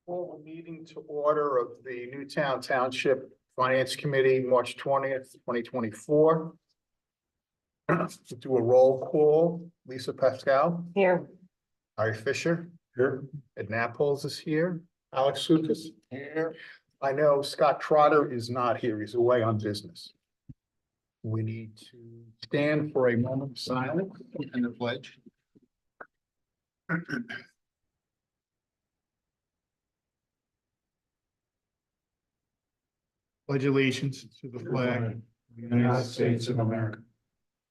Call a meeting to order of the Newtown Township Finance Committee, March 20th, 2024. Do a roll call. Lisa Pascal. Here. Harry Fisher. Here. Ed Naples is here. Alex Sukas. Here. I know Scott Trotter is not here. He's away on business. We need to stand for a moment of silence and the pledge. Pledge allegiance to the flag of the United States of America,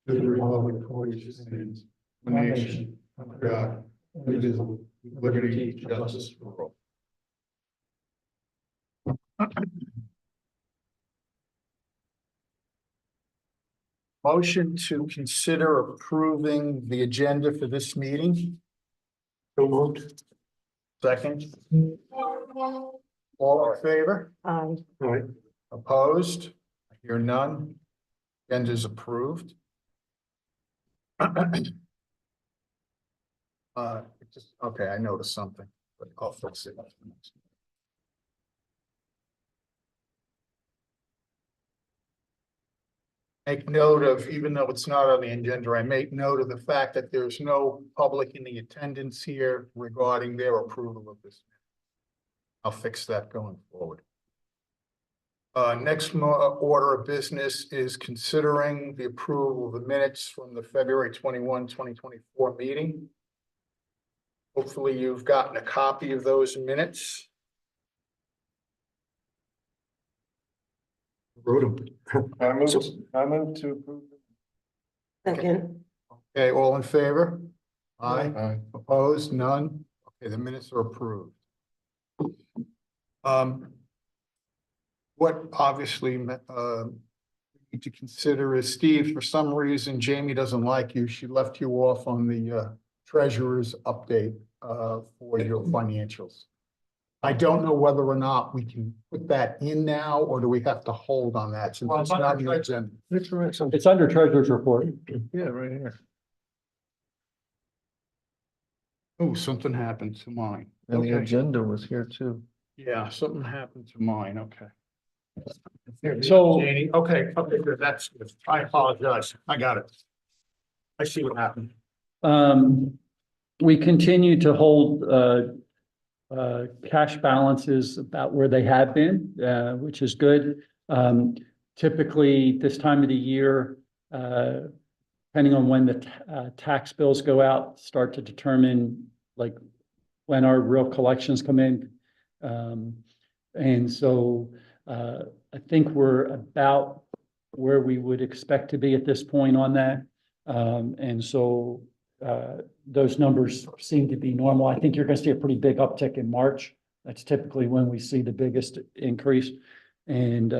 to the republic for which it stands, one nation, under God, indivisible, with liberty and justice for all. Motion to consider approving the agenda for this meeting. So moved. Second. All in favor? Aye. Right. Opposed? I hear none. Agenda is approved. Okay, I noticed something, but I'll fix it. Make note of, even though it's not on the agenda, I make note of the fact that there's no public in the attendance here regarding their approval of this. I'll fix that going forward. Next order of business is considering the approval of the minutes from the February 21, 2024 meeting. Hopefully you've gotten a copy of those minutes. Wrote them. I move to approve. Second. Okay, all in favor? Aye. Aye. Opposed? None? Okay, the minutes are approved. What obviously we need to consider is, Steve, for some reason, Jamie doesn't like you. She left you off on the treasurer's update for your financials. I don't know whether or not we can put that in now, or do we have to hold on that since it's not in the agenda? It's under treasurer's report. Yeah, right here. Oh, something happened to mine. And the Okay. agenda was here too. Yeah, something happened to mine, okay. So- Janie, okay, good, that's good. I apologize, I got it. I see what happened. We continue to hold cash balances about where they have been, which is good. Typically, this time of the year, depending on when the tax bills go out, start to determine like when our real collections come in. And so I think we're about where we would expect to be at this point on that. And so those numbers seem to be normal. I think you're going to see a pretty big uptick in March. That's typically when we see the biggest increase. And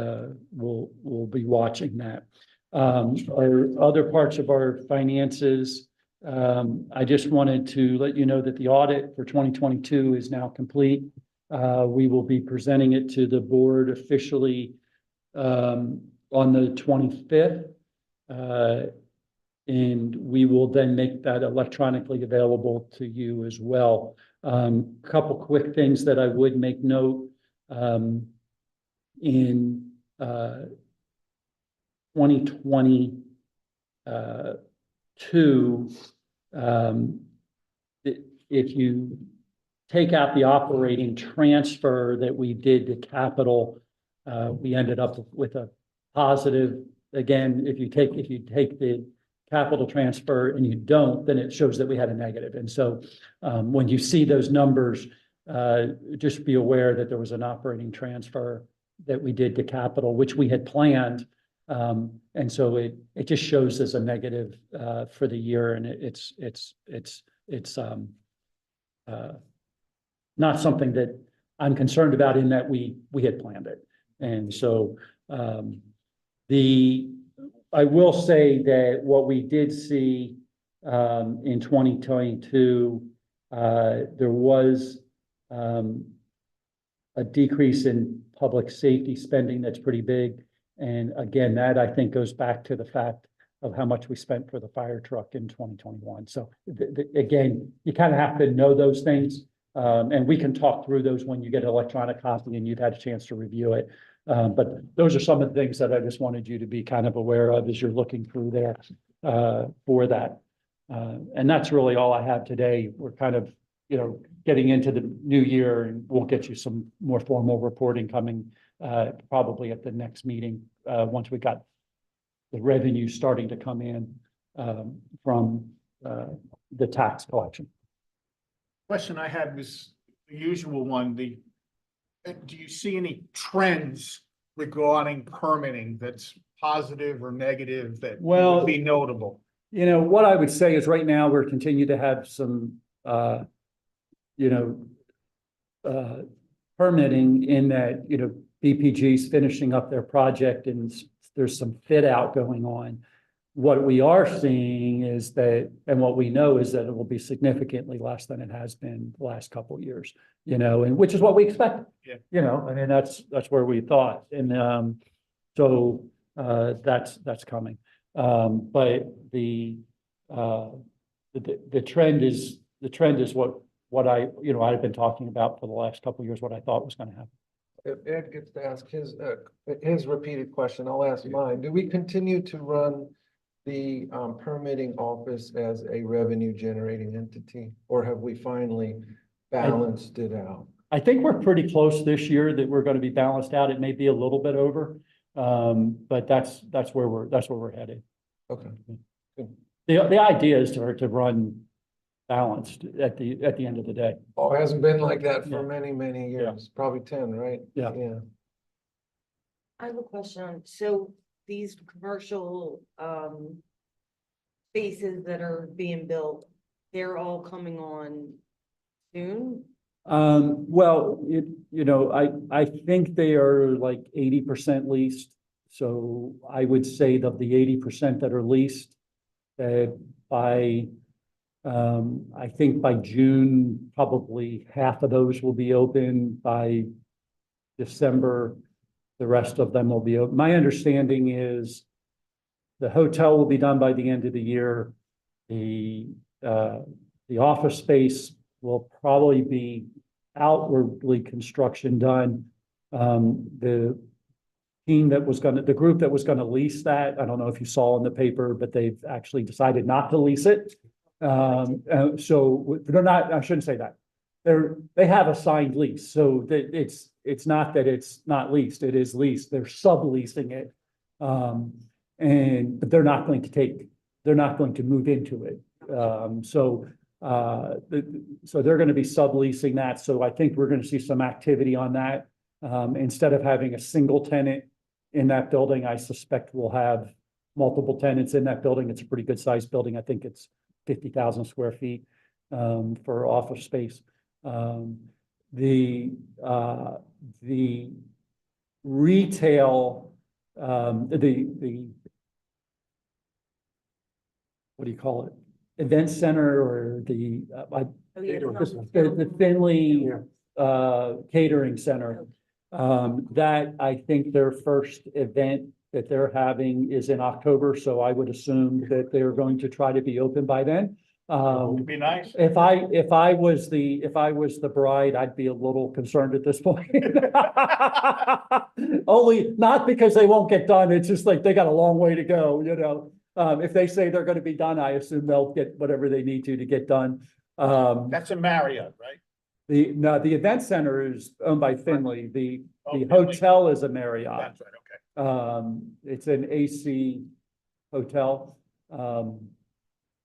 we'll be watching that. Our other parts of our finances, I just wanted to let you know that the audit for 2022 is now complete. We will be presenting it to the board officially on the 25th. And we will then make that electronically available to you as well. Couple quick things that I would make note. In 2022, if you take out the operating transfer that we did to capital, we ended up with a positive. Again, if you take the capital transfer and you don't, then it shows that we had a negative. And so when you see those numbers, just be aware that there was an operating transfer that we did to capital, which we had planned. And so it just shows as a negative for the year. And it's not something that I'm concerned about in that we had planned it. And so I will say that what we did see in 2022, there was a decrease in public safety spending that's pretty big. And again, that I think goes back to the fact of how much we spent for the fire truck in 2021. So again, you kind of have to know those things. And we can talk through those when you get an electronic copy and you've had a chance to review it. But those are some of the things that I just wanted you to be kind of aware of as you're looking through there for that. And that's really all I have today. We're kind of, getting into the new year, and we'll get you some more formal reporting coming probably at the next meeting once we got the revenue starting to come in from the tax collection. Question I had was the usual one, do you see any trends regarding permitting that's positive or negative that would be notable? What I would say is right now we're continue to have some, permitting in that, BPG's finishing up their project and there's some fit out going on. What we are seeing is that, and what we know is that it will be significantly less than it has been the last couple of years, and which is what we expected. Yeah. I mean, that's where we thought. And, so, that's coming. But the trend is what I've been talking about for the last couple of years, what I thought was going to happen. If Ed gets to ask his repeated question, I'll ask mine. Do we continue to run the permitting office as a revenue generating entity, or have we finally balanced it out? I think we're pretty close this year that we're going to be balanced out. It may be a little bit over, but that's where we're headed. Okay. The idea is to run balanced at the end of the day. Oh, it hasn't been like that for Yeah. many years, probably 10, right? Yeah. Yeah. I have a question. So these commercial spaces that are being built, they're all coming on soon? Well, I think they are like 80% leased. So I would say of the 80% that are leased, by I think by June, probably half of those will be open. By December, the rest of them will be open. My understanding is the hotel will be done by the end of the year. The office space will probably be outwardly construction done. The group that was gonna lease that, I don't know if you saw in the paper, but they've actually decided not to lease it. So they're not, I shouldn't say that. They have a signed lease, so it's not that it's not leased, it is leased. They're subleasing it. But they're not going to move into it. So they're going to be subleasing that. So I think we're going to see some activity on that. Instead of having a single tenant in that building, I suspect we'll have multiple tenants in that building. It's a pretty good sized building. I think it's 50,000 square feet for office space. The retail, what do you call it? Event center, or the Finley catering center. That I think their first event that they're having is in October, so I would assume that they're going to try to be open by then. Would be nice. If I was the bride, I'd be a little concerned at this point. Only not because they won't get done. It's just like they got a long way to go, If they say they're going to be done, I assume they'll get whatever they need to get done. That's a Marriott, right? The event center is owned by Finley. The Finley. hotel is a Marriott. That's right, okay. It's an AC hotel.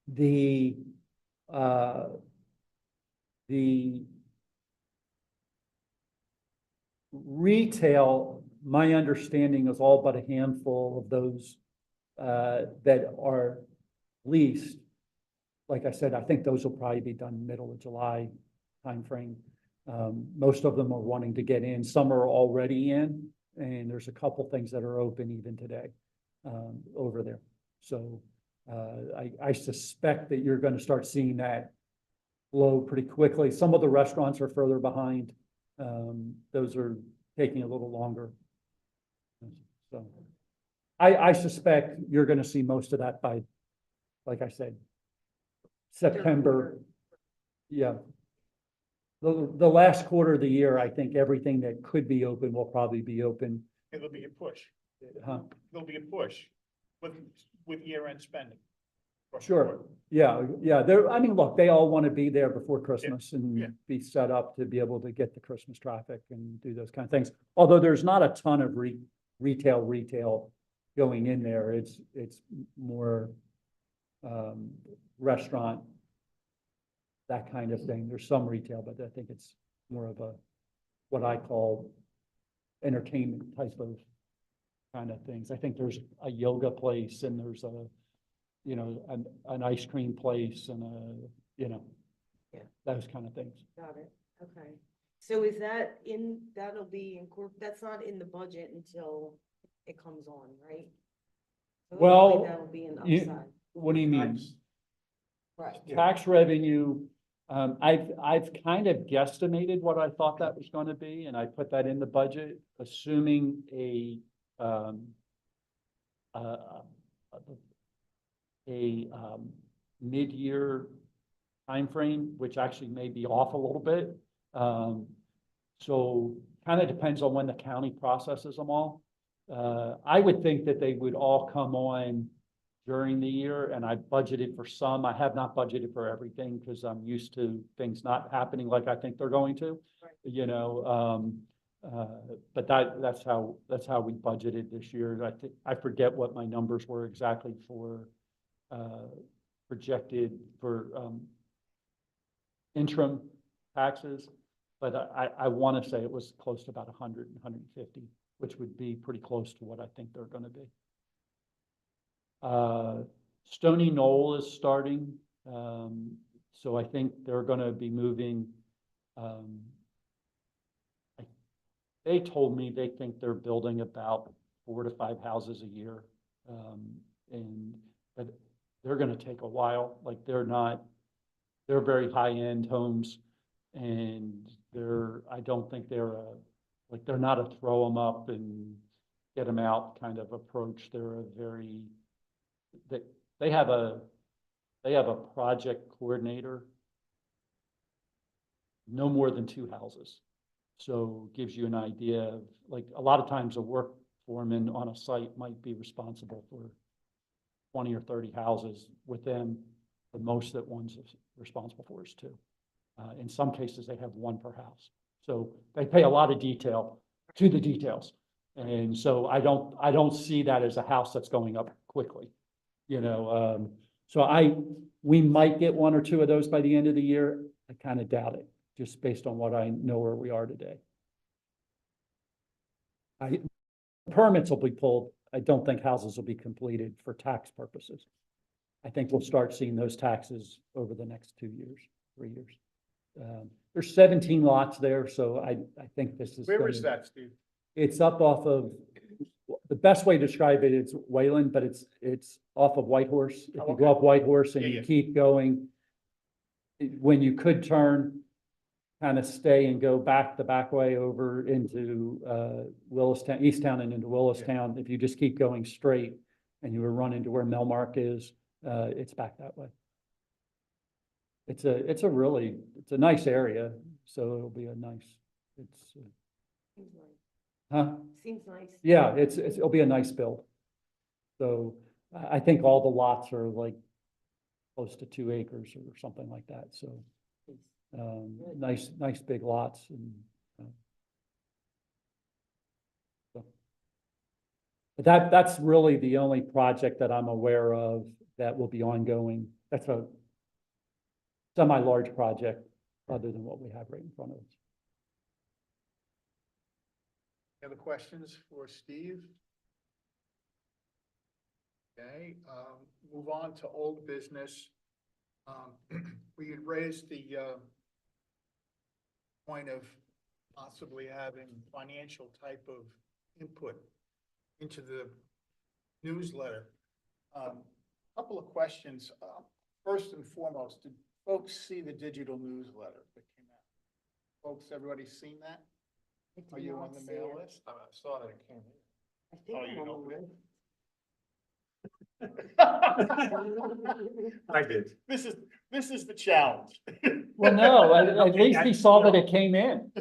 The retail, my understanding is all but a handful of those that are leased. Like I said, I think those will probably be done middle of July timeframe. Most of them are wanting to get in. Some are already in, and there's a couple things that are open even today over there. So I suspect that you're going to start seeing that flow pretty quickly. Some of the restaurants are further behind. Those are taking a little longer. So I suspect you're going to see most of that by, like I said, September. Yeah. The last quarter of the year, I think everything that could be open will probably be open. It'll be a push. Huh? There'll be a push with year-end spending. Sure. Yeah, they're, I mean, look, they all want to be there before Christmas yeah. and be set up to be able to get the Christmas traffic and do those kind of things. Although there's not a ton of retail going in there. It's more restaurant, that kind of thing. There's some retail, but I think it's more of a, what I call entertainment type of kind of things. I think there's a yoga place and there's a, you know, an ice cream place and a, you know, Yeah. those kind of things. Got it, okay. So is that in, that'll be that's not in the budget until it comes on, right? So hopefully Well, that'll be an you- upside, What do you mean? right? Tax revenue, I've kind of guesstimated what I thought that was gonna be, and I put that in the budget, assuming a mid-year timeframe, which actually may be off a little bit. So kind of depends on when the county processes them all. I would think that they would all come on during the year, and I budgeted for some. I have not budgeted for everything because I'm used to things not happening like I think they're going to, Right. you know. But that's how we budgeted this year. I forget what my numbers were exactly for projected for interim taxes, but I want to say it was close to about 100 and 150, which would be pretty close to what I think they're going to be. Stony Knoll is starting, so I think they're going to be moving. They told me they think they're building about 4 to 5 houses a year, but they're going to take a while. Like they're very high-end homes, and I don't think they're not a throw them up and get them out kind of approach. They're they have a project coordinator, no more than 2 houses. So gives you an idea of, like, a lot of times a work foreman on a site might be responsible for 20 or 30 houses. With them, the most that one's responsible for is 2. In some cases, they have 1 per house. So they pay a lot of detail to the details. And so I don't see that as a house that's going up quickly, you know. So we might get 1 or 2 of those by the end of the year. I kind of doubt it, just based on what I know where we are today. Permits will be pulled. I don't think houses will be completed for tax purposes. I think we'll start seeing those taxes over the next 2 years, 3 years. There's 17 lots there, so I think this is. Where is that, Steve? It's up off of, the best way to describe it is Wayland, but it's off of Whitehorse. If Oh, you okay. go up Whitehorse and Yeah, you yeah. keep going, when you could turn, kind of stay and go back the back way over into Willistown, Easttown and into Willistown. If you just keep going straight and you will run into where Melmark is, it's back that way. It's a nice area, so it'll be a nice, Seems nice. huh? Seems nice. Yeah, it'll be a nice build. So I think all the lots are like close to 2 acres or something like that. So nice big lots and. But that's really the only project that I'm aware of that will be ongoing. That's a semi-large project other than what we have right in front of us. Any other questions for Steve? Okay, move on to old business. We had raised the point of possibly having financial type of input into the newsletter. Couple of questions. First and foremost, did folks see the digital newsletter that came out? Folks, everybody seen that? I did Are you not on the see mail it. list? I saw that it came in. I think Oh, I'm you on the don't list. I did. this is the challenge. Well, no, at least he saw that no. it came in.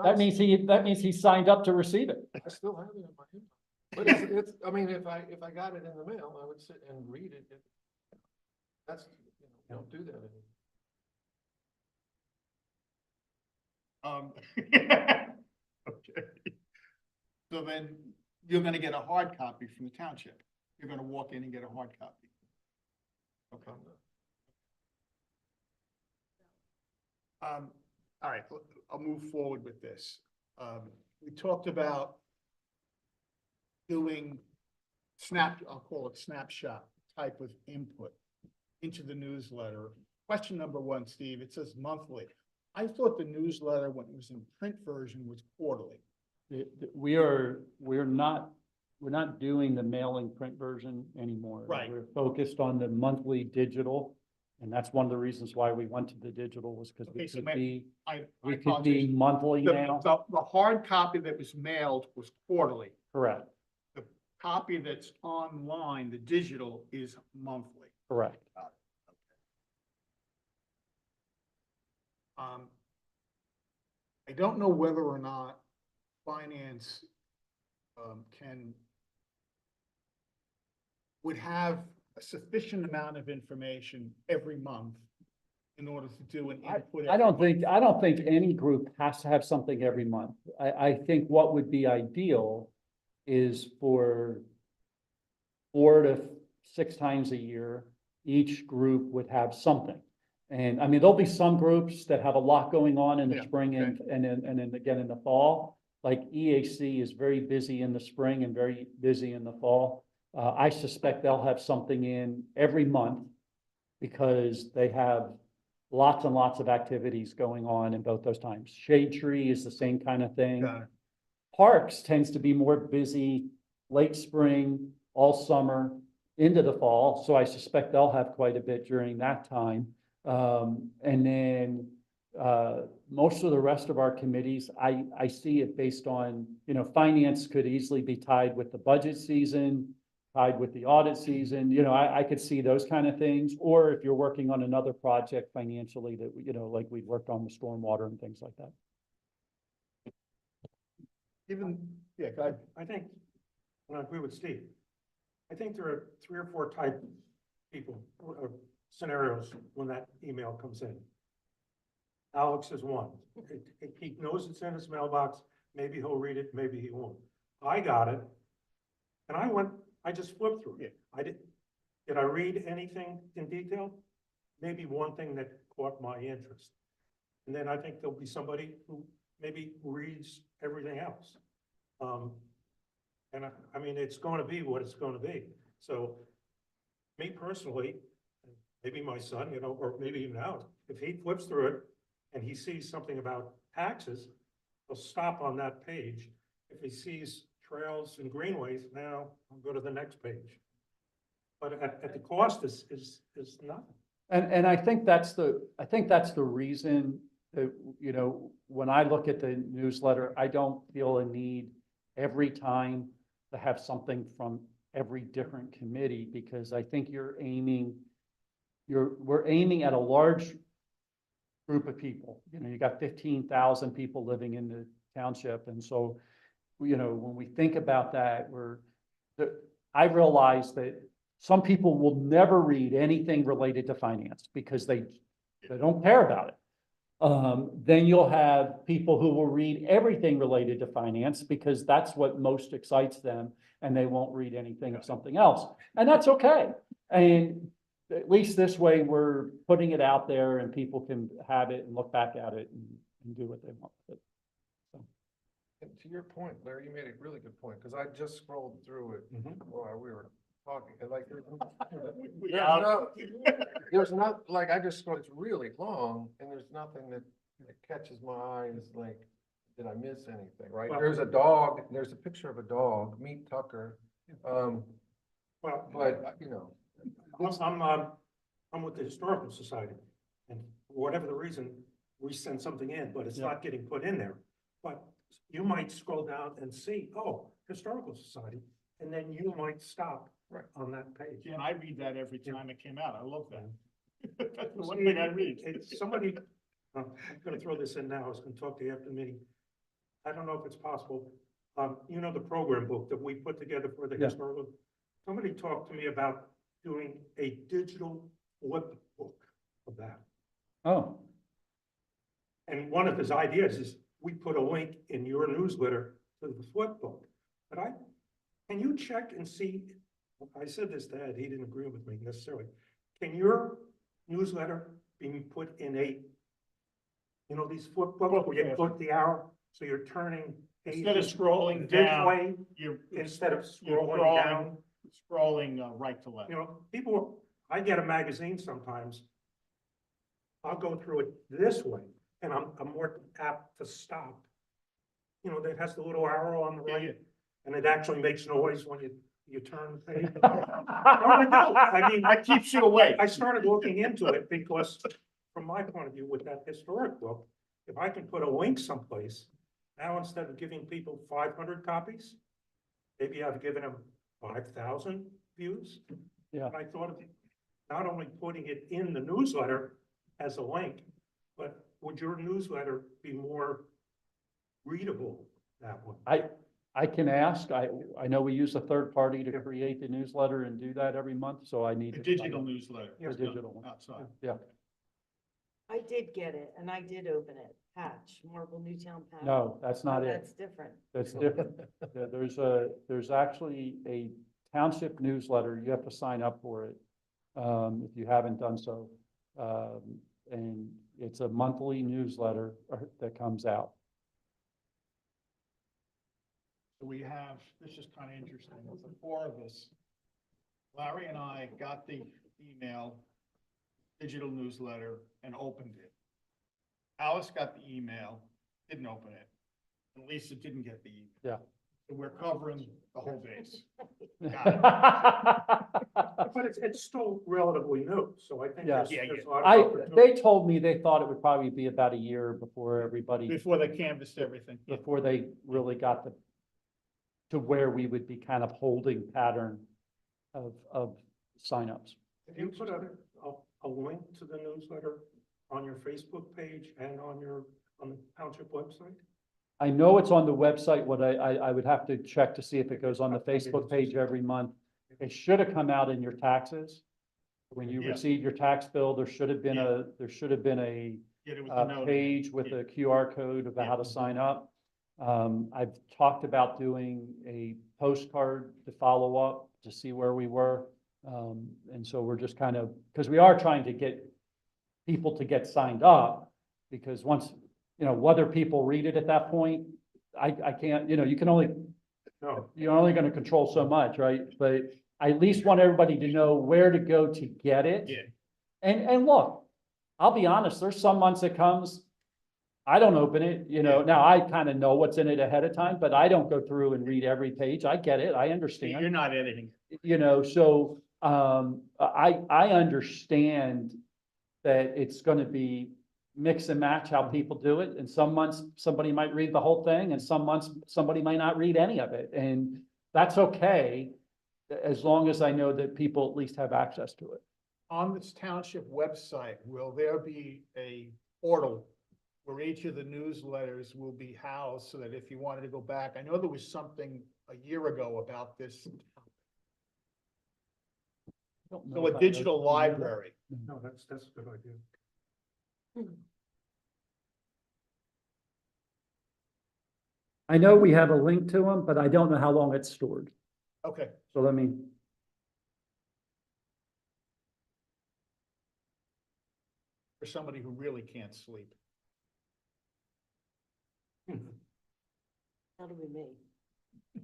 That means he signed up to receive it. I still have it in my inbox. But I mean, if I got it in the mail, I would sit and read it. That's, don't do that anymore. Okay. So then you're gonna get a hard copy from the township. You're gonna walk in and get a hard copy. Okay. All right, I'll move forward with this. We talked about doing I'll call it snapshot type of input into the newsletter. Question number one, Steve, it says monthly. I thought the newsletter, when it was in print version, was quarterly. We're not doing the mailing print version anymore. Right. We're focused on the monthly digital. And that's one of the reasons why we went to the digital was because Okay, so I we could apologize. be monthly now. The hard copy that was mailed was quarterly. Correct, The copy that's online, the digital, is monthly. correct. I don't know whether or not finance would have a sufficient amount of information every month in order to do an input. I don't think any group has to have something every month. I think what would be ideal is for 4 to 6 times a year, each group would have something. And I mean, there'll be some groups that have a lot going on in the Yeah, spring and then again in the fall. Like EAC is very busy in the spring and very busy in the fall. I suspect they'll have something in every month because they have lots and lots of activities going on in both those times. Shade Tree is the same kind of thing. Got it. Parks tends to be more busy late spring, all summer, into the fall. So I suspect they'll have quite a bit during that time. And then most of the rest of our committees, I see it based on, finance could easily be tied with the budget season, tied with the audit season, I could see those kind of things. Or if you're working on another project financially that, like we worked on with stormwater and things like that. Yeah, go ahead. I think, and I agree with Steve, I think there are 3 or 4 type people or scenarios when that email comes in. Alex is one. He knows it's in his mailbox. Maybe he'll read it, maybe he won't. I got it. And I just flipped through it. Did I read anything in detail? Maybe one thing that caught my interest. And then I think there'll be somebody who maybe reads everything else. And I mean, it's going to be what it's going to be. So me personally, maybe my son, or maybe even Alex, if he flips through it and he sees something about taxes, he'll stop on that page. If he sees trails and greenways, now I'll go to the next page. But at the cost is nothing. And I think that's the reason that, when I look at the newsletter, I don't feel a need every time to have something from every different committee, because I think we're aiming at a large group of people. You got 15,000 people living in the township. And so, when we think about that, I realize that some people will never read anything related to finance because they don't care about it. Then you'll have people who will read everything related to finance because that's what most excites them, and they won't read anything of something else. And that's okay. And at least this way, we're putting it out there and people can have it and look back at it and do what they want with it. And to your point, Larry, you made a really good point, because I just scrolled through it while we were talking, and like, there's not, like, I just scrolled, it's really long, and there's nothing that catches my eye as like, did I miss anything, right? Well- There's a dog, there's a picture of a dog, Meet Tucker, Well, but, I'm with the Historical Society, and for whatever the reason, we send something in, but it's not getting put in there. But you might scroll down and see, oh, Historical Society, and then you might stop on that page. Yeah, and I read that every time it came out. I love that. That's the one thing I read. It's somebody, I'm gonna throw this in now, I was gonna talk to you after the meeting. I don't know if it's possible, you know, the program book that we put together for the Yeah. historical. Somebody talked to me about doing a digital flip book of that. Oh, And one of his ideas is we put a link in your newsletter to the flip book. But can you check and see, I said this to Ed, he didn't agree with me necessarily. Can your newsletter be put in you know, these flip books where you click the arrow, so you're turning Instead of pages scrolling this down, way you're instead of you're scrolling down? scrolling right to left. You know, people, I get a magazine sometimes. I'll go through it this way, and I'm more apt to stop. You know, that has the little arrow on the Yeah, right, and it actually makes noise when you turn the page. I mean, That keeps you awake. I started looking into it because, from my point of view, with that historic book, if I can put a link someplace, now instead of giving people 500 copies, maybe I've given them 5,000 views. Yeah. And I thought of not only putting it in the newsletter as a link, but would your newsletter be more readable that way? I can ask. I know we use a third party to create the newsletter and do that every month, so I need The to. digital newsletter. The digital one. Outside. Yeah, I did get it and I did open it, Patch, Marble Newtown Patch. no, that's not Oh, it. That's different. That's different. There's actually a township newsletter. You have to sign up for it. If you haven't done so. And it's a monthly newsletter that comes out. We have, this is kind of interesting, the four of us. Larry and I got the email, digital newsletter, and opened it. Alice got the email, didn't open it, and Lisa didn't get the email. Yeah. So we're covering the whole base. But it's still relatively new, so I think Yeah. there's Yeah, there's a lot of opportunity. They told me they thought it would probably be about a year before everybody, Before they canvassed everything. before they really got to where we would be kind of holding pattern of signups. Have you put a link to the newsletter on your Facebook page and on the township website? I know it's on the website. What I would have to check to see if it goes on the Facebook page every month. It should have come out in your taxes. When you Yeah. receive your tax bill, there should have been Yeah. Yeah, there was a note. page with Yeah. a QR code about how to sign up. I've talked about doing a postcard to follow up to see where we were. And so we're just kind of, because we are trying to get people to get signed up, because once, whether people read it at that point, I can't, you can only, No. you're only going to control so much, right? But I at least want everybody to know where to go to get it. Yeah. And look, I'll be honest, there's some months it comes, I don't open it, now I kind of know what's in it ahead of time, but I don't go through and read every page. I get it. I understand. You're not editing. So, I understand that it's gonna be mix and match how people do it. And some months, somebody might read the whole thing, and some months, somebody might not read any of it. And that's okay, as long as I know that people at least have access to it. On this township website, will there be a portal where each of the newsletters will be housed so that if you wanted to go back, I know there was something a year ago about this. Don't know So a if I- digital library. No, that's a good idea. I know we have a link to them, but I don't know how long it's stored. Okay, So let me, for somebody who really can't sleep. That'll be me,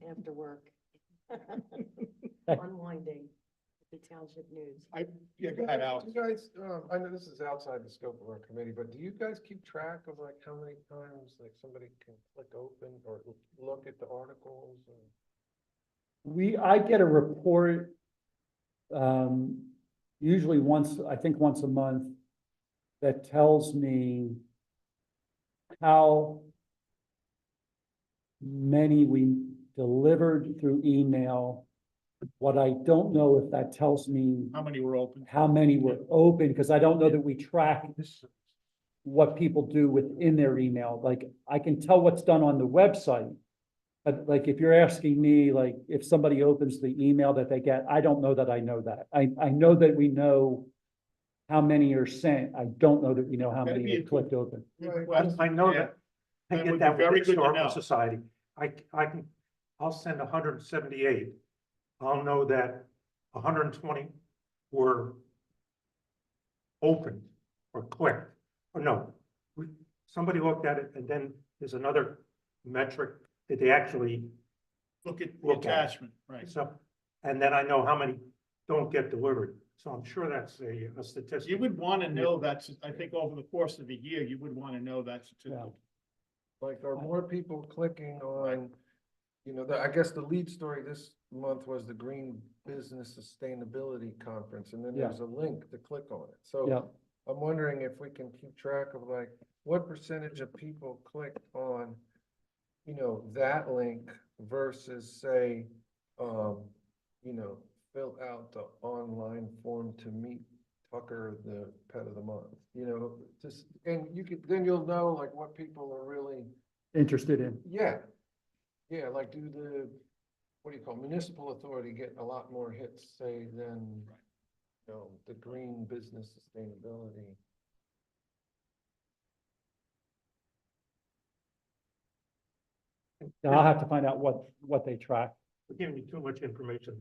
after work. Unwinding the Township News. Yeah, go ahead, Alex. Do you guys, I know this is outside the scope of our committee, but do you guys keep track of like how many times like somebody can click open or look at the articles? I get a report, usually I think once a month, that tells me how many we delivered through email What I don't know if that tells me How many were open? how many were open, because I don't know that we track what people do within their email. Like, I can tell what's done on the website. But like, if you're asking me, like, if somebody opens the email that they get, I don't know that I know that. I know that we know how many are sent. I don't know that we know how That'd many be are a clicked open. I know Yeah. that. I That would get be that with very the good to Historical know. Society. I'll send 178. I'll know that 120 were opened or clicked, or no. Somebody looked at it, and then there's another metric that they actually, Look at the Look at it. attachment, right. so, and then I know how many don't get delivered. So I'm sure that's a statistic. You would want to know that, I think over the course of the year, you would want to know that statistic. Like, are more people clicking on, I guess the lead story this month was the Green Business Sustainability Conference, and then Yeah. there's a link to click on it. Yeah. So I'm wondering if we can keep track of like, what percentage of people clicked on, that link versus say, fill out the online form to meet Tucker, the pet of the month, just, and then you'll know like what people are really, Interested in. yeah. Yeah, like do the, what do you call, municipal authority get a lot more hits, say, than, the green business sustainability. Yeah, I'll have to find out what they track. We're giving you too much information.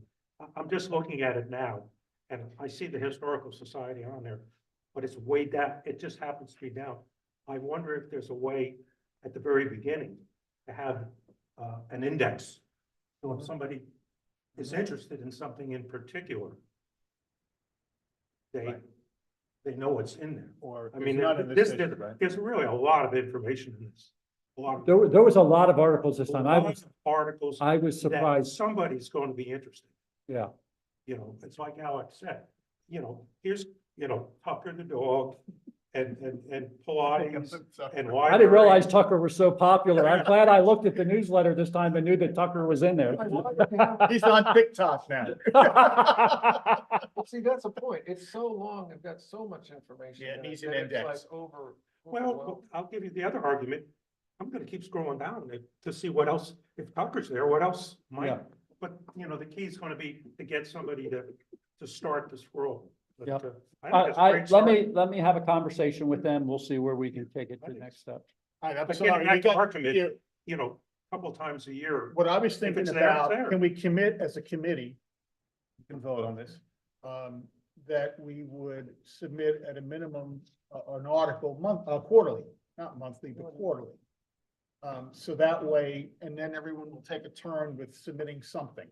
I'm just looking at it now, and I see the Historical Society on there, but it's way down, it just happens to be down. I wonder if there's a way at the very beginning to have an index. So if somebody is interested in something in particular, they know what's in there. Or. I mean, none in this this, issue, right? there's really a lot of information in this. A lot of There was a lot of articles this time. lots of articles I was that surprised. somebody's going to be interested. Yeah. It's like Alex said, here's, Tucker the dog and Pilates and library. I didn't realize Tucker was so popular. I'm glad I looked at the newsletter this time and knew that Tucker was in there. He's on TikTok now. Well, see, that's a point. It's so long, they've got so much information. Yeah, it in needs that an it's, index. like, overwhelming. Well, I'll give you the other argument. I'm gonna keep scrolling down to see what else, if Tucker's there, what else Yeah. might. But, the key is gonna be to get somebody to start to scroll. But, Yep. I think it's a great Let me have a conversation with them. We'll see where we can take it to the next step. All right, I'm But sorry, getting we back to our got, committee, a couple times a year. what I was If thinking it's there, it's about, there. can we commit as a committee? You can vote on this, that we would submit at a minimum, an article quarterly, not monthly, but quarterly. So that way, and then everyone will take a turn with submitting something.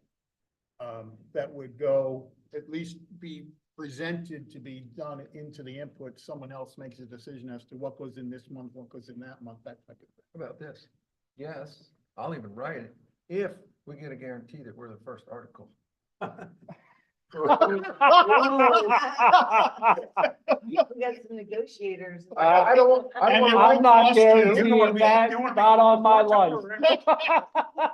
That would go, at least be presented to be done into the input. Someone else makes a decision as to what goes in this month, what goes in that month, that type of thing. How about this? Yes, I'll even write it if we get a guarantee that we're the first article. We got some negotiators. I don't want, And it I'm won't not cost you. guaranteeing You wanna be- that, you wanna be not on my before life. Tucker,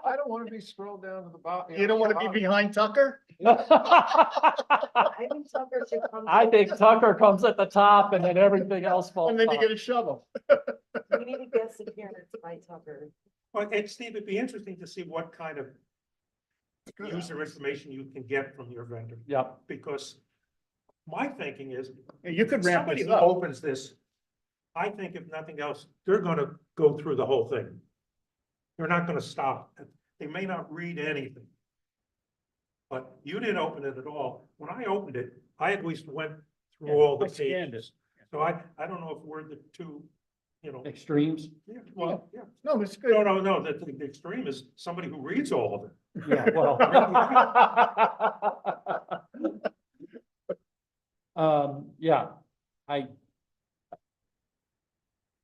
I don't want to be scrolled down to the bottom. You don't want to be behind Tucker? I think Tucker should come. I think Tucker comes at the top and then everything else falls And then you off. get a shovel. We need a guest appearance by Tucker. Well, and Steve, it'd be interesting to see what kind of user information you can get from your vendor, Yep, because my thinking is, You could ramp somebody this who up. opens this, I think if nothing else, they're gonna go through the whole thing. They're not gonna stop. They may not read anything. But you didn't open it at all. When I opened it, I at least went through all the I scanned pages. So I don't know if we're the two, extremes. yeah, well, yeah. No, it's good. No, the extreme is somebody who reads all of it. Yeah, well. Yeah,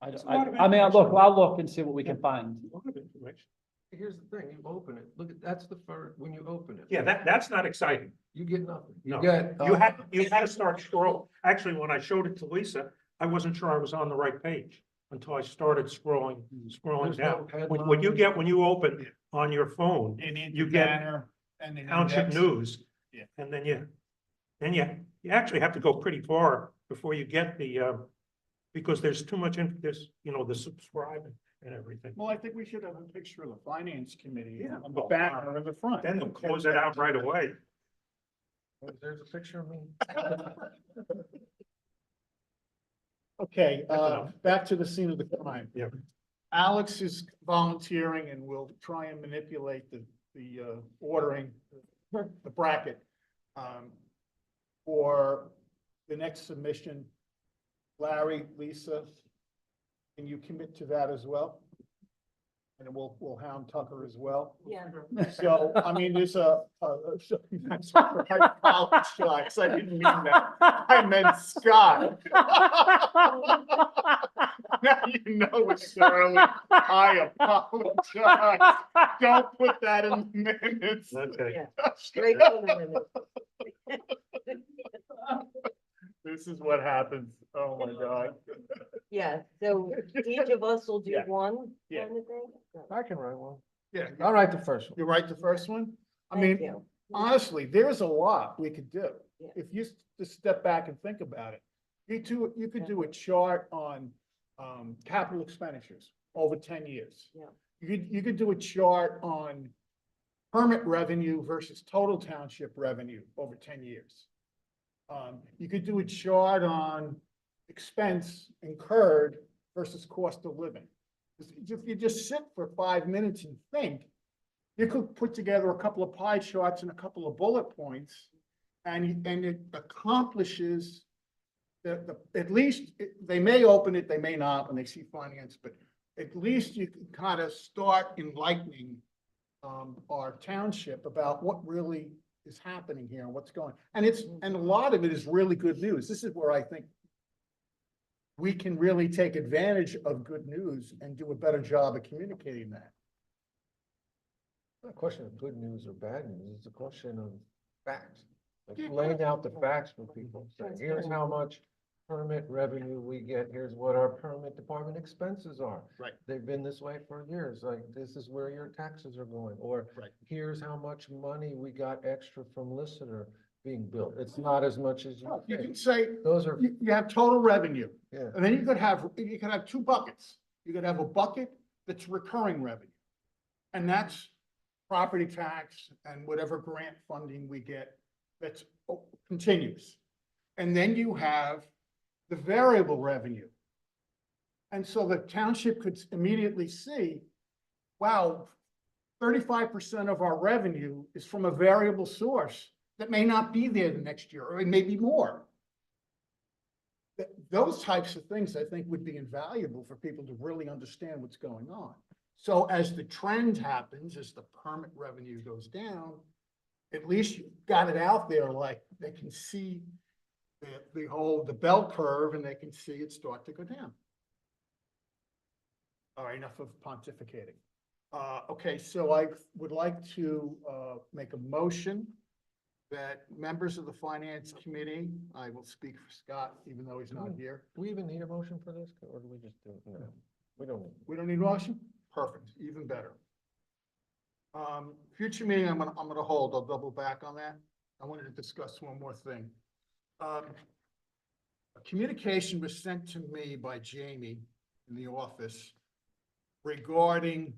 It's a lot of I mean, information. I'll look and see what we can find. A lot of information. Here's the thing, you open it, look at, that's the first, when you open it. Yeah, that's not exciting. You get nothing. You No. get. You had to start scroll. Actually, when I showed it to Lisa, I wasn't sure I was on the right page until I started scrolling There's no down. When you headlines. when you open on your phone, You need You the get- banner. And an Township index. News. Yeah. And then you actually have to go pretty far before you get the, because there's too much, there's, the subscribing and everything. Well, I think we should have a picture of the finance committee Yeah. on the back or in the front. Then they'll close it out right away. Oh, there's a picture of me. Okay, That's enough. back to the scene of the crime. Yeah. Alex is volunteering and will try and manipulate the ordering, the bracket. For the next submission, Larry, Lisa, can you commit to that as well? And we'll hound Tucker as well. Yeah. So, I mean, there's I'm sorry, I apologize. I didn't mean that. I meant Scott. Now you know it's early. I apologize. Don't put that in the minutes. Okay. Yeah. Straight from the limit. This is what happens. Oh, my God. Yeah, so each of us will do Yeah. one Yeah. kind of thing. I can write one. Yeah, I'll write the first one. you write the first one? I Thank mean, you. honestly, there's a lot we could do. Yeah. If you just step back and think about it. You could do a chart on capital expenditures over 10 years. Yeah. You could do a chart on permit revenue versus total township revenue over 10 years. You could do a chart on expense incurred versus cost of living. If you just sit for 5 minutes and think, you could put together a couple of pie charts and a couple of bullet points, and it accomplishes at least, they may open it, they may not when they see finance, but at least you can kind of start enlightening our township about what really is happening here and what's going. And a lot of it is really good news. This is where I think we can really take advantage of good news and do a better job of communicating that. It's not a question of good news or bad news, it's a question of facts. Like Yeah. laying out the facts for people, saying, here's how much permit revenue we get, here's what our permit department expenses are. Right. They've been this way for years, like, this is where your taxes are going, or Right. here's how much money we got extra from listener being built. It's not as much as you You can think. say, Those are, you have total revenue, yeah, and then you could have two buckets. You could have a bucket that's recurring revenue. And that's property tax and whatever grant funding we get that's continues. And then you have the variable revenue. And so the township could immediately see, wow, 35% of our revenue is from a variable source that may not be there the next year, or it may be more. Those types of things, I think, would be invaluable for people to really understand what's going on. So as the trend happens, as the permit revenue goes down, at least you've got it out there, like they can see the bell curve, and they can see it start to go down. All right, enough of pontificating. Okay, so I would like to make a motion that members of the finance committee, I will speak for Scott, even though he's not here. do we even need a motion for this, or do we just do it? No, we don't need. We don't need a motion? Perfect, even better. Future meeting, I'm gonna hold, I'll double back on that. I wanted to discuss one more thing. A communication was sent to me by Jamie in the office regarding,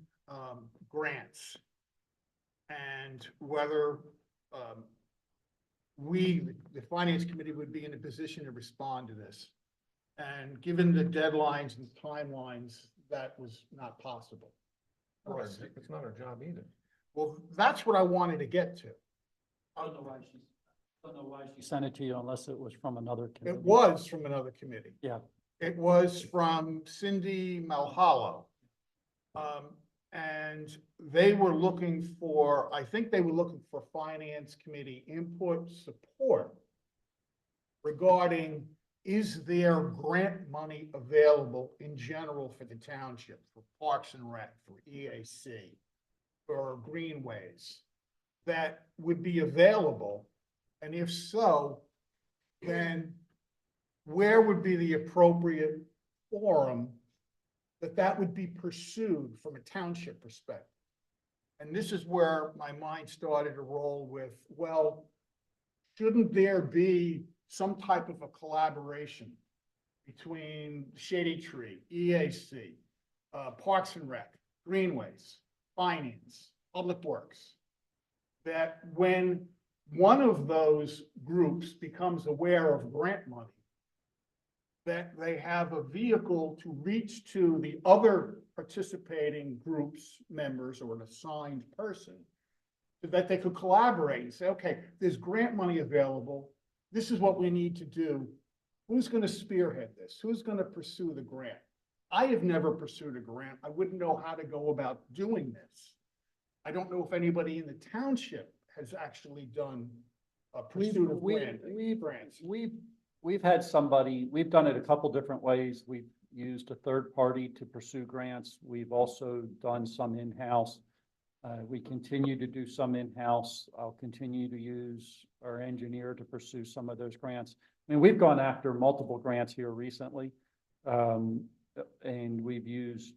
grants. And whether, the finance committee would be in a position to respond to this. And given the deadlines and timelines, that was not possible. It's not our job either. Well, that's what I wanted to get to. I don't know why she sent it to you unless it was from another committee. It was from another committee. Yeah. It was from Cindy Malhalo. And they were looking for, I think they were looking for finance committee input support regarding, is there grant money available in general for the township, for Parks and Rec, for EAC, for greenways, that would be available? And if so, then where would be the appropriate forum that would be pursued from a township perspective? And this is where my mind started to roll with, well, shouldn't there be some type of a collaboration between Shady Tree, EAC, Parks and Rec, Greenways, Finance, Public Works? That when one of those groups becomes aware of grant money, that they have a vehicle to reach to the other participating groups, members, or an assigned person, so that they could collaborate and say, okay, there's grant money available. This is what we need to do. Who's going to spearhead this? Who's going to pursue the grant? I have never pursued a grant. I wouldn't know how to go about doing this. I don't know if anybody in the township has actually done a pursuit of grants. We've had somebody, we've done it a couple different ways. We've used a third party to pursue grants. We've also done some in-house. We continue to do some in-house. I'll continue to use our engineer to pursue some of those grants. I mean, we've gone after multiple grants here recently. And we've used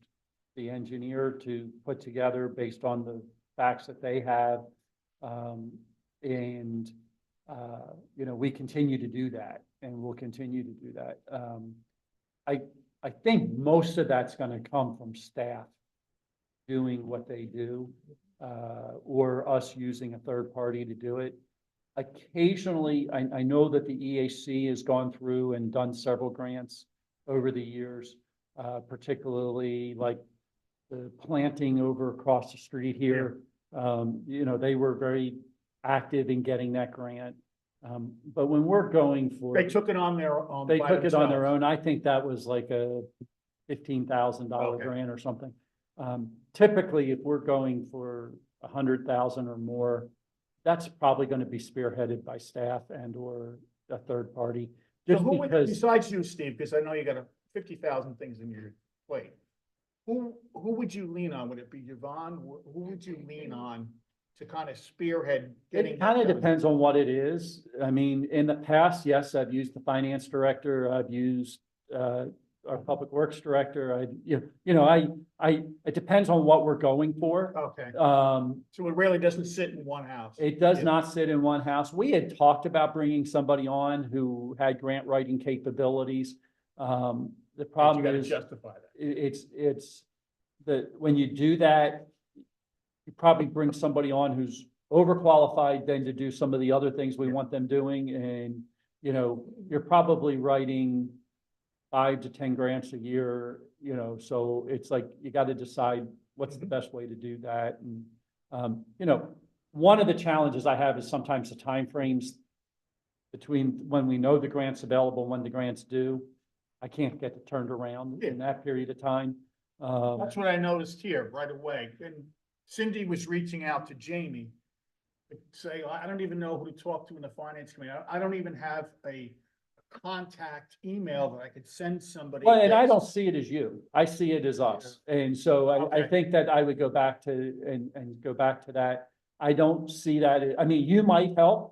the engineer to put together based on the facts that they have. You know, we continue to do that, and we'll continue to do that. I think most of that's going to come from staff doing what they do, or us using a third party to do it. Occasionally, I know that the EAC has gone through and done several grants over the years, particularly like the planting over across the street here. You know, they were very active in getting that grant. But when we're going for, They took it on their own. they by took it on their themselves. own. I think that was like a $15,000 Okay. grant or something. Typically, if we're going for 100,000 or more, that's probably going to be spearheaded by staff and or a third party. So Just who would, because besides you, Steve, because I know you got 50,000 things in your plate. Who would you lean on? Would it be Yvonne? Who would you lean on to kind of spearhead getting? it kind that of done? depends on what it is. I mean, in the past, yes, I've used the finance director. I've used our public works director. It depends on what we're going for. Okay, Um, so it really doesn't sit in one house. It does Yeah. not sit in one house. We had talked about bringing somebody on who had grant writing capabilities. The You problem gotta is, justify that. it's that when you do that, you probably bring somebody on who's overqualified then to do some of the other things we want them doing. And, you know, you're probably writing 5 to 10 grants a year, you know, so it's like, you got to decide what's the best way to do that. And, you know, one of the challenges I have is sometimes the timeframes between when we know the grant's available, and when the grant's due. I can't get it turned around in that period of time. That's what I noticed here right away. And Cindy was reaching out to Jamie to say, I don't even know who to talk to in the finance committee. I don't even have a contact email that I could send somebody. Well, and I this. don't see it as you. I see it as us. And so I Okay. think that I would go back to, and go back to that. I don't see that. I mean, you might help.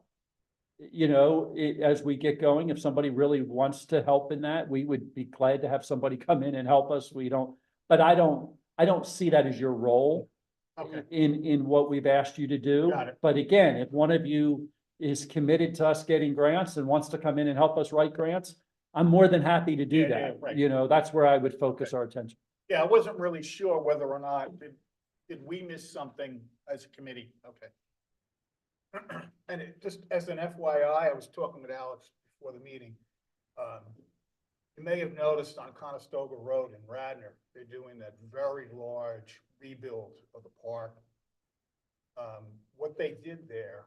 You know, as we get going, if somebody really wants to help in that, we would be glad to have somebody come in and help us. We don't, but I don't see that as your role Okay, in what we've asked you to do. Got it. But again, if one of you is committed to us getting grants and wants to come in and help us write grants, I'm more than happy to do Yeah, that. right. You know, that's where I would focus our attention. yeah, I wasn't really sure whether or not, did we miss something as a committee? Okay. And it, just as an FYI, I was talking with Alex before the meeting. You may have noticed on Conestoga Road in Radnor, they're doing that very large rebuild of the park. What they did there,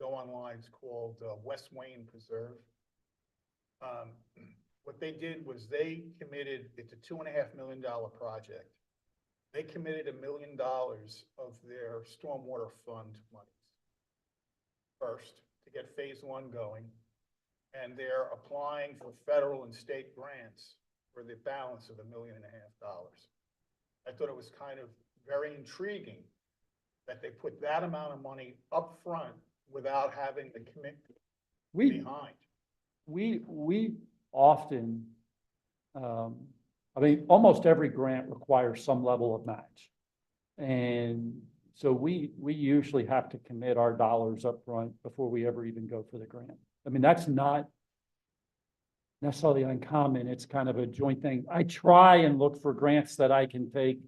go online, it's called West Wayne Preserve. What they did was they committed, it's a $2.5 million project. They committed $1 million of their stormwater fund monies first to get phase 1 going. And they're applying for federal and state grants for the balance of $1.5 million. I thought it was kind of very intriguing that they put that amount of money up front without having the commitment We, behind. we often, I mean, almost every grant requires some level of match. And, So we usually have to commit our dollars up front before we ever even go for the grant. I mean, that's not necessarily uncommon. It's kind of a joint thing. I try and look for grants that I can take.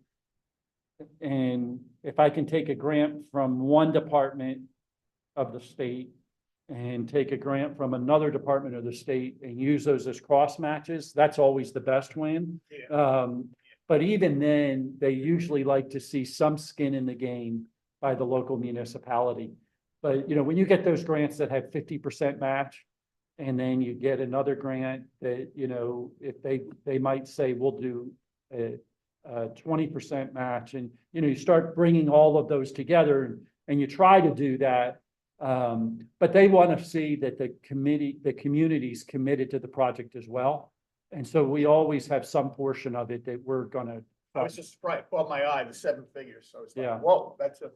And if I can take a grant from one department of the state and take a grant from another department of the state and use those as cross matches, that's always the best win. But even then, they usually like to see some skin in the game by the local municipality. But, you know, when you get those grants that have 50% match, and then you get another grant that, you know, if they might say, we'll do a 20% match, and, you know, you start bringing all of those together and you try to do that. But they want to see that the community's committed to the project as well. And so we always have some portion of it that we're gonna. I was just right, caught my eye, the 7 figures, so it's Yeah. like, whoa, that's a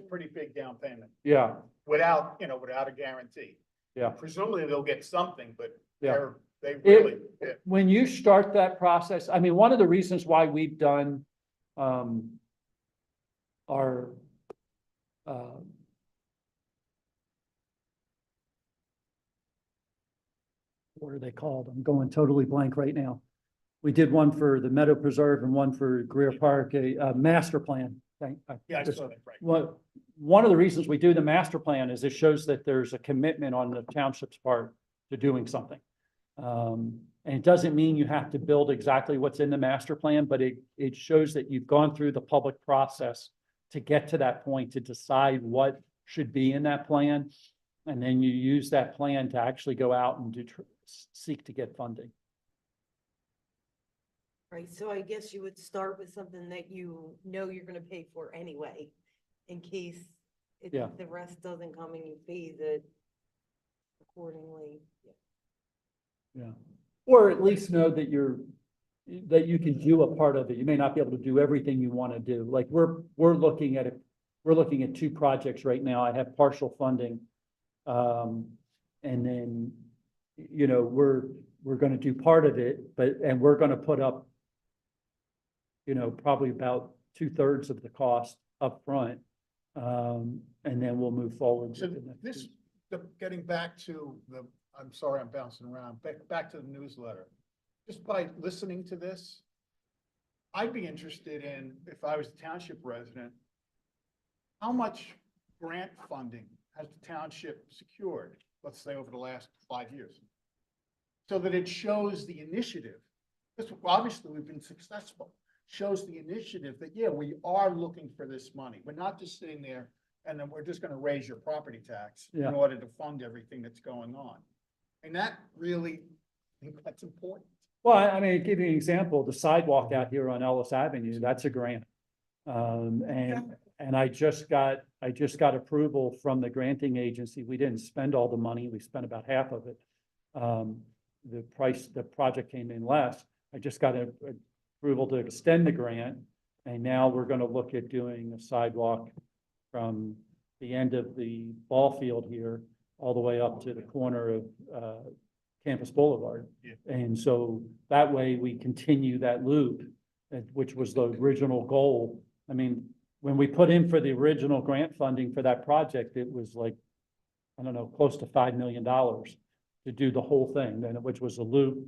pretty big down payment Yeah, without a guarantee. yeah. Presumably they'll get something, but Yeah. they really, yeah. When you start that process, I mean, one of the reasons why we've done, our, what are they called? I'm going totally blank right now. We did one for the Meadow Preserve and one for Greer Park, a master plan. Yeah, I saw that, right. One of the reasons we do the master plan is it shows that there's a commitment on the township's part to doing something. And it doesn't mean you have to build exactly what's in the master plan, but it shows that you've gone through the public process to get to that point, to decide what should be in that plan. And then you use that plan to actually go out and seek to get funding. Right, so I guess you would start with something that you know you're gonna pay for anyway, in case Yeah. the rest doesn't come and you phase it accordingly. Yeah. Or at least know that that you can do a part of it. You may not be able to do everything you want to do. Like we're looking at it, we're looking at 2 projects right now. I have partial funding. And then, you know, we're going to do part of it, and we're going to put up, you know, probably about 2/3 of the cost up front. And then we'll move forward. So with the next getting back to I'm sorry, I'm bouncing around, back to the newsletter. Just by listening to this, I'd be interested in, if I was a township resident, how much grant funding has the township secured, let's say over the last 5 years? So that it shows the initiative. Because obviously we've been successful. Shows the initiative that, yeah, we are looking for this money. We're not just sitting there and then we're just going to raise your property tax Yeah. in order to fund everything that's going on. And that really, I think that's important. Well, I mean, give you an example, the sidewalk out here on Ellis Avenue, that's a grant. And I just got approval from the granting agency. We didn't spend all the money. We spent about half of it. The project came in less. I just got approval to extend the grant. And now we're going to look at doing a sidewalk from the end of the ball field here all the way up to the corner of Campus Boulevard. Yeah. And so that way we continue that loop, which was the original goal. I mean, when we put in for the original grant funding for that project, it was like, I don't know, close to $5 million to do the whole thing, which was a loop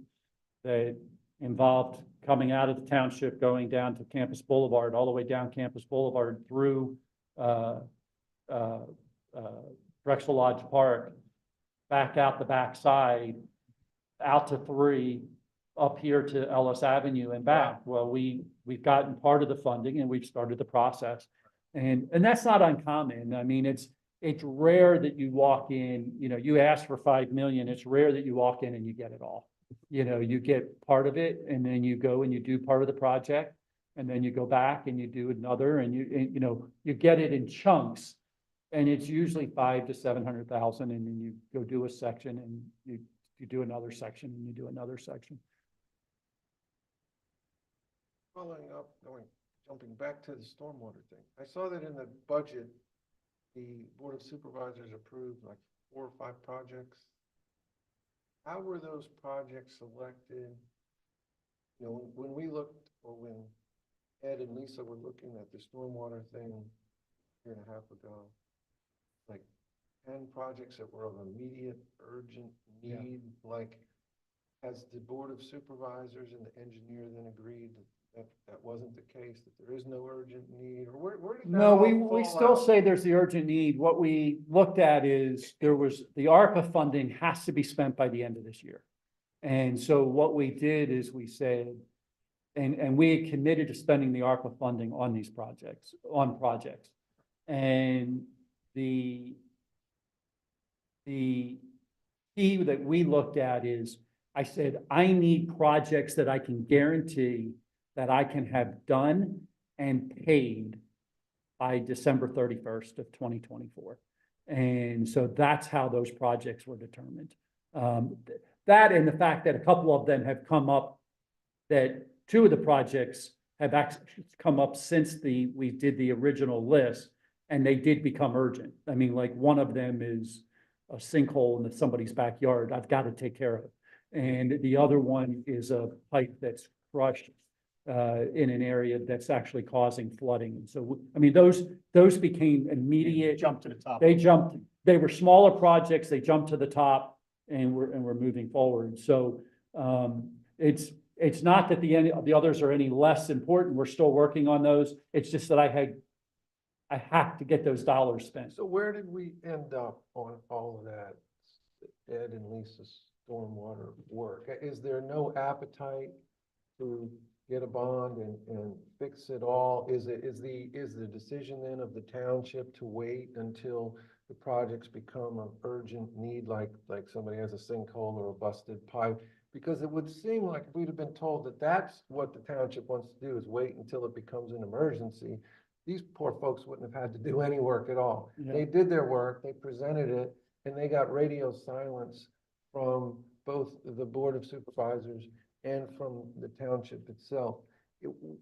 that involved coming out of the township, going down to Campus Boulevard, all the way down Campus Boulevard through Drexel Lodge Park, back out the backside, out to 3, up here to Ellis Avenue and back. Well, we've gotten part of the funding and we've started the process. And that's not uncommon. I mean, it's rare that you walk in, you know, you ask for 5 million. It's rare that you walk in and you get it all. You know, you get part of it and then you go and you do part of the project and then you go back and you do another and you know, you get it in chunks. And it's usually 500,000 to 700,000, and then you go do a section and you do another section and you do another section. Following up, jumping back to the stormwater thing. I saw that in the budget, the Board of Supervisors approved like 4 or 5 projects. How were those projects selected? You know, when we looked, or when Ed and Lisa were looking at the stormwater thing, year and a half ago, like 10 projects that were of immediate urgent Yeah. need, like, has the Board of Supervisors and the engineer then agreed that that wasn't the case, that there is no urgent need, or where did that No, we, all we fall still out? say there's the urgent need. What we looked at is there was, the ARPA funding has to be spent by the end of this year. And so what we did is we said, and we had committed to spending the ARPA funding on these projects, on projects. And the key that we looked at is, I said, I need projects that I can guarantee that I can have done and paid by December 31st of 2024. And so that's how those projects were determined. That and the fact that a couple of them have come up, that two of the projects have actually come up since we did the original list, and they did become urgent. I mean, like, one of them is a sinkhole in somebody's backyard I've got to take care of. And the other one is a pipe that's crushed in an area that's actually causing flooding. And so, I mean, those became immediate. Jump to the top. They were smaller projects, they jumped to the top, and we're moving forward. So it's not that the others are any less important. We're still working on those. It's just that I have to get those dollars spent. So where did we end up on all of that, Ed and Lisa's stormwater work? Is there no appetite to get a bond and fix it all? Is the decision then of the township to wait until the projects become an urgent need, like somebody has a sinkhole or a busted pipe? Because it would seem like if we'd have been told that that's what the township wants to do, is wait until it becomes an emergency, these poor folks wouldn't have had to do any work at all. Yeah. They did their work, they presented it, and they got radio silence from both the Board of Supervisors and from the township itself.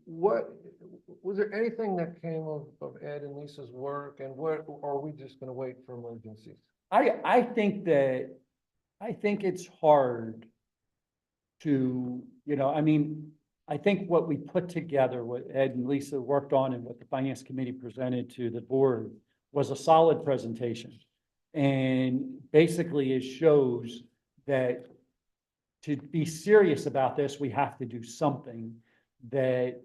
What, was there anything that came of Ed and Lisa's work, and what, or are we just gonna wait for emergencies? I think it's hard to, I mean, I think what we put together, what Ed and Lisa worked on and what the Finance Committee presented to the board was a solid presentation. And basically it shows that to be serious about this, we have to do something that,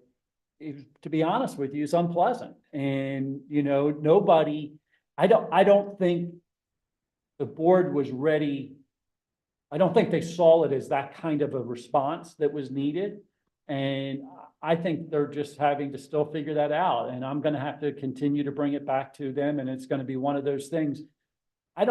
to be honest with you, is unpleasant. And, nobody, I don't think the board was ready. I don't think they saw it as that kind of a response that was needed. And I think they're just having to still figure that out. And I'm going to have to continue to bring it back to them. And it's going to be one of those things. I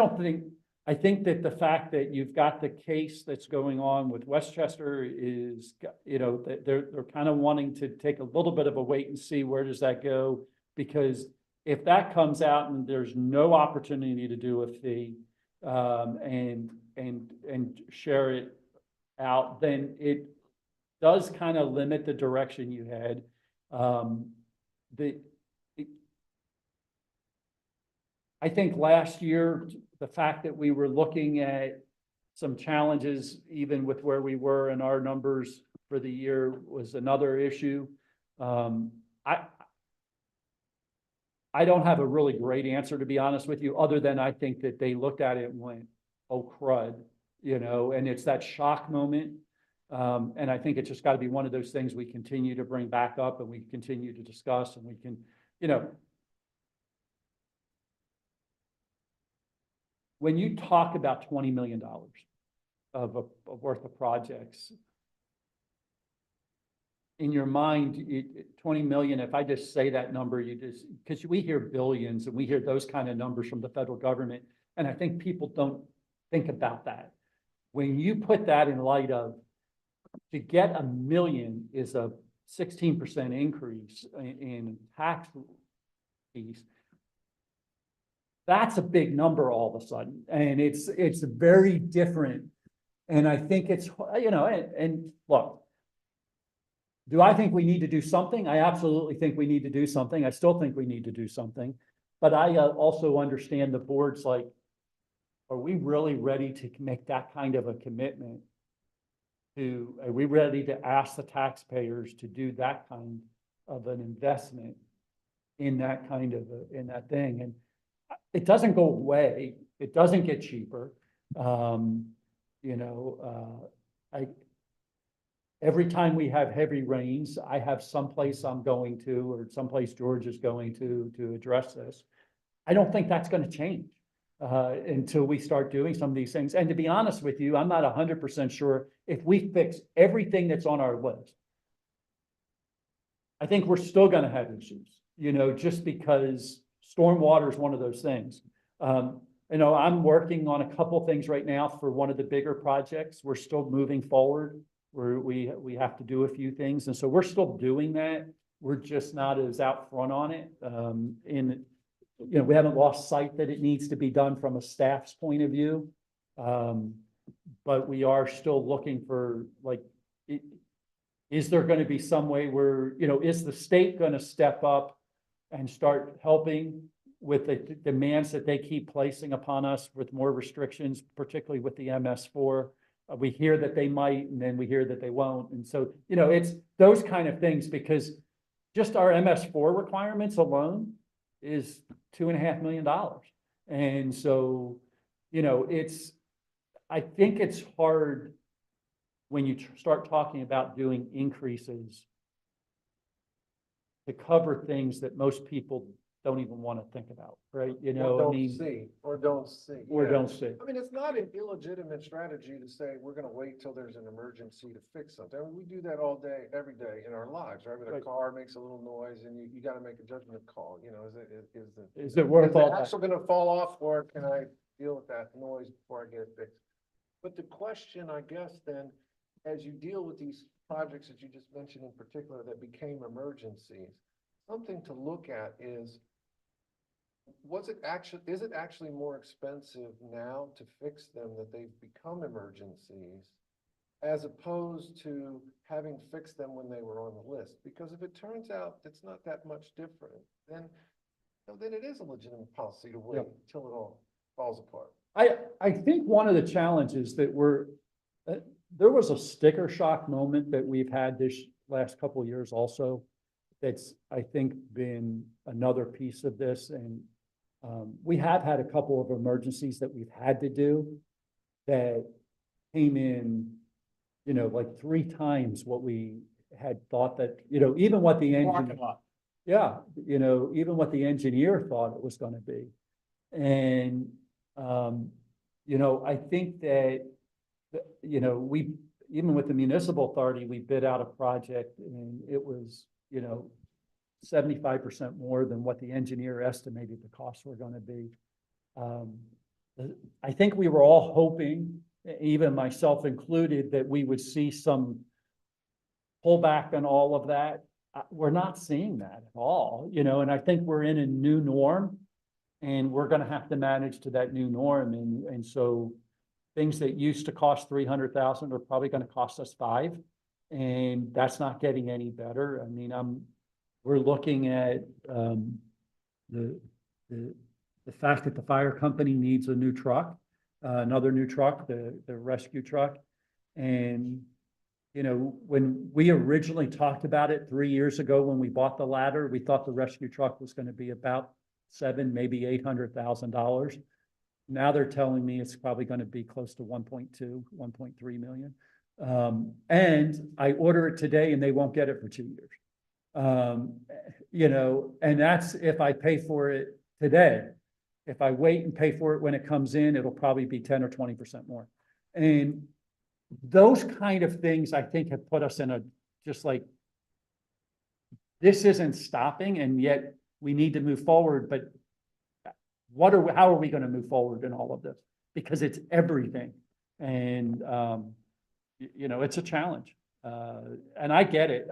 think that the fact that you've got the case that's going on with Westchester is, that they're kind of wanting to take a little bit of a wait and see where does that go? Because if that comes out and there's no opportunity to do a fee, and share it out, then it does kind of limit the direction you had. I think last year, the fact that we were looking at some challenges, even with where we were in our numbers for the year, was another issue. I don't have a really great answer, to be honest with you, other than I think that they looked at it and went, oh crud, and it's that shock moment. And I think it's just got to be one of those things we continue to bring back up and we continue to discuss, and we can, when you talk about $20 million of worth of projects, in your mind, 20 million, if I just say that number, because we hear billions and we hear those kind of numbers from the federal government. And I think people don't think about that. When you put that in light of, to get $1 million is a 16% increase in tax fees. That's a big number all of a sudden. And it's very different. And I think it's, and look, do I think we need to do something? I absolutely think we need to do something. I still think we need to do something. But I also understand the board's like, are we really ready to make that kind of a commitment? Are we ready to ask the taxpayers to do that kind of an investment in that kind of, in that thing. And it doesn't go away. It doesn't get cheaper. You know, every time we have heavy rains, I have someplace I'm going to, or someplace George is going to address this. I don't think that's gonna change, until we start doing some of these things. And to be honest with you, I'm not 100% sure if we fix everything that's on our list. I think we're still gonna have issues, you know, just because stormwater is one of those things. You know, I'm working on a couple things right now for one of the bigger projects. We're still moving forward. We have to do a few things, and so we're still doing that. We're just not as out front on it. You know, we haven't lost sight that it needs to be done from a staff's point of view. But we are still looking for, like, is there going to be some way where, you know, is the state going to step up and start helping with the demands that they keep placing upon us with more restrictions, particularly with the MS4? We hear that they might, and then we hear that they won't. And so, you know, it's those kind of things, because just our MS4 requirements alone is $2.5 million. And so, you know, I think it's hard when you start talking about doing increases to cover things that most people don't even want to think about, right? You know, I mean, Or don't see. or yeah. don't see. I mean, it's not an illegitimate strategy to say, we're gonna wait till there's an emergency to fix something. I mean, we do that all day, every day in our lives, right? When a Right. car makes a little noise and you gotta make a judgment call, you know, Is it worth is all the that? axle gonna fall off, or can I deal with that noise before I get it fixed? But the question, I guess, then, as you deal with these projects that you just mentioned in particular that became emergencies, something to look at is, is it actually more expensive now to fix them that they've become emergencies, as opposed to having fixed them when they were on the list? Because if it turns out it's not that much different, then, you know, then it is a legitimate policy to wait till it all falls apart. I think one of the challenges that there was a sticker shock moment that we've had this last couple of years also. That's, I think, been another piece of this. And we have had a couple of emergencies that we've had to do that came in, you know, like 3 times what we had thought that, you know, even what the engineer, yeah, you know, even what the engineer thought it was going to be. And, you know, I think that, you know, even with the municipal authority, we bid out a project and it was, you know, 75% more than what the engineer estimated the costs were going to be. I think we were all hoping, even myself included, that we would see some pullback on all of that. We're not seeing that at all, you know, and I think we're in a new norm and we're going to have to manage to that new norm. And so things that used to cost 300,000 are probably going to cost us 5, and that's not getting any better. I mean, we're looking at the fact that the fire company needs a new truck, another new truck, the rescue truck. And, you know, when we originally talked about it 3 years ago, when we bought the ladder, we thought the rescue truck was going to be about $700,000, maybe $800,000. Now they're telling me it's probably going to be close to 1.2, 1.3 million. And I order it today and they won't get it for 2 years. You know, and that's if I pay for it today. If I wait and pay for it when it comes in, it'll probably be 10 or 20% more. And those kind of things, I think, have put us in a, just like, this isn't stopping, and yet we need to move forward. But how are we going to move forward in all of this? Because it's everything. And, you know, it's a challenge. And I get it.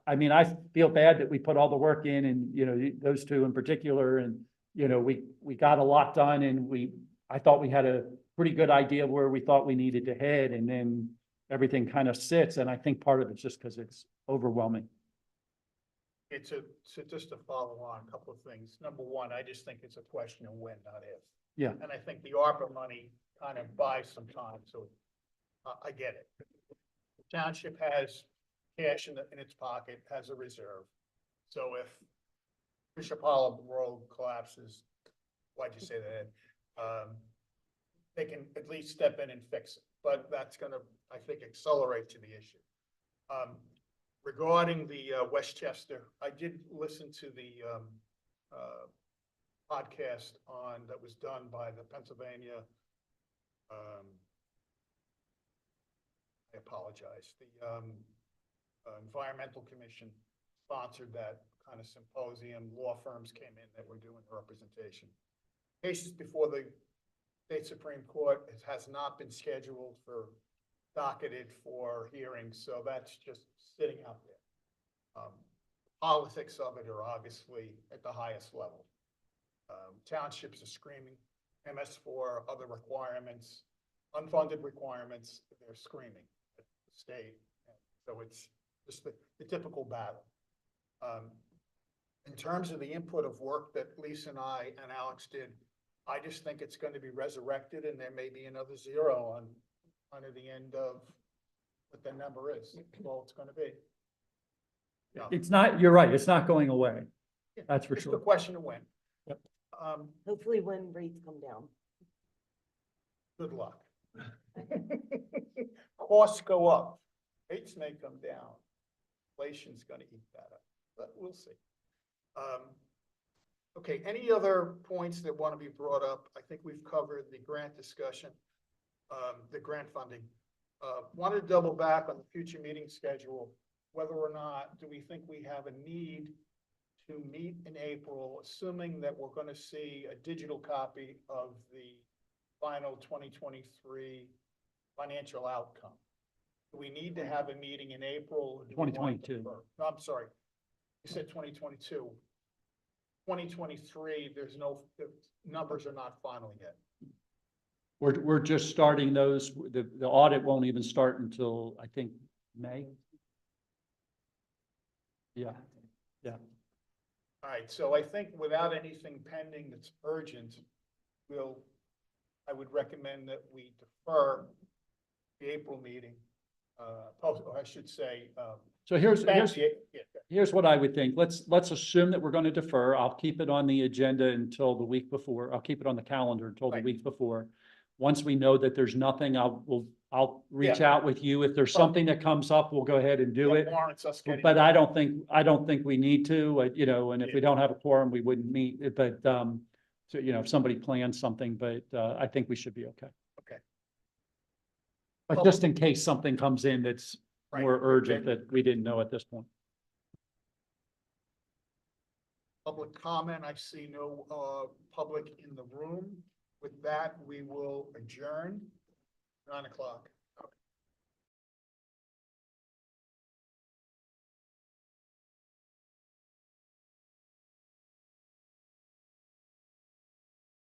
I mean, I feel bad that we put all the work in, and, you know, those two in particular, and, you know, we got a lot done, and I thought we had a pretty good idea of where we thought we needed to head, and then everything kind of sits. And I think part of it's just because it's overwhelming. So just to follow on a couple of things. Number one, I just think it's a question of when, not if. Yeah. And I think the ARPA money kind of buys some time, so I get it. The township has cash in its pocket, has a reserve. So if Bishop Hollow Road collapses, why'd you say that, Ed? They can at least step in and fix it, but that's gonna, I think, accelerate to the issue. Regarding the Westchester, I did listen to the podcast that was done by the Pennsylvania, I apologize, the Environmental Commission sponsored that kind of symposium. Law firms came in that were doing representation. Cases before the state Supreme Court has not been scheduled for, docketed for hearings, so that's just sitting out there. Politics of it are obviously at the highest level. Townships are screaming, MS4, other requirements, unfunded requirements, they're screaming at the state. So it's just the typical battle. In terms of the input of work that Lisa and I and Alex did, I just think it's going to be resurrected, and there may be another zero on the end of what the number is. Well, it's going to be. No. It's not, you're right, it's not going away. That's for It's the sure. question of when. Yep. Hopefully when rates come down. Good luck. Costs go up, rates may come down. Inflation's going to eat that up, but we'll see. Okay, any other points that want to be brought up? I think we've covered the grant discussion, the grant funding. Wanted to double back on the future meeting schedule, whether or not do we think we have a need to meet in April, assuming that we're going to see a digital copy of the final 2023 financial outcome. Do we need to have a meeting in April? Or do we want to 2022. defer? No, I'm sorry. You said 2022. 2023, the numbers are not final yet. We're just starting those, the audit won't even start until, I think, May. Yeah, All right, so I think without anything pending that's urgent, I would recommend that we defer the April meeting. Or I should say, so here's yeah, what I would think. Let's assume that we're going to defer. I'll keep it on the agenda until the week before. I'll keep it on the calendar until the Right. week before. Once we know that there's nothing, I'll reach Yeah. out with you. If there's something that comes up, we'll go ahead and do that it. warrants us getting. But I don't think we need to, and if we don't have a quorum, we wouldn't meet, but, so, if somebody plans something, but, I think we should be okay. Okay. But just in case something comes in that's Right. more urgent that we didn't know at this point. Public comment, I see no public in the room. With that, we will adjourn 9 o'clock.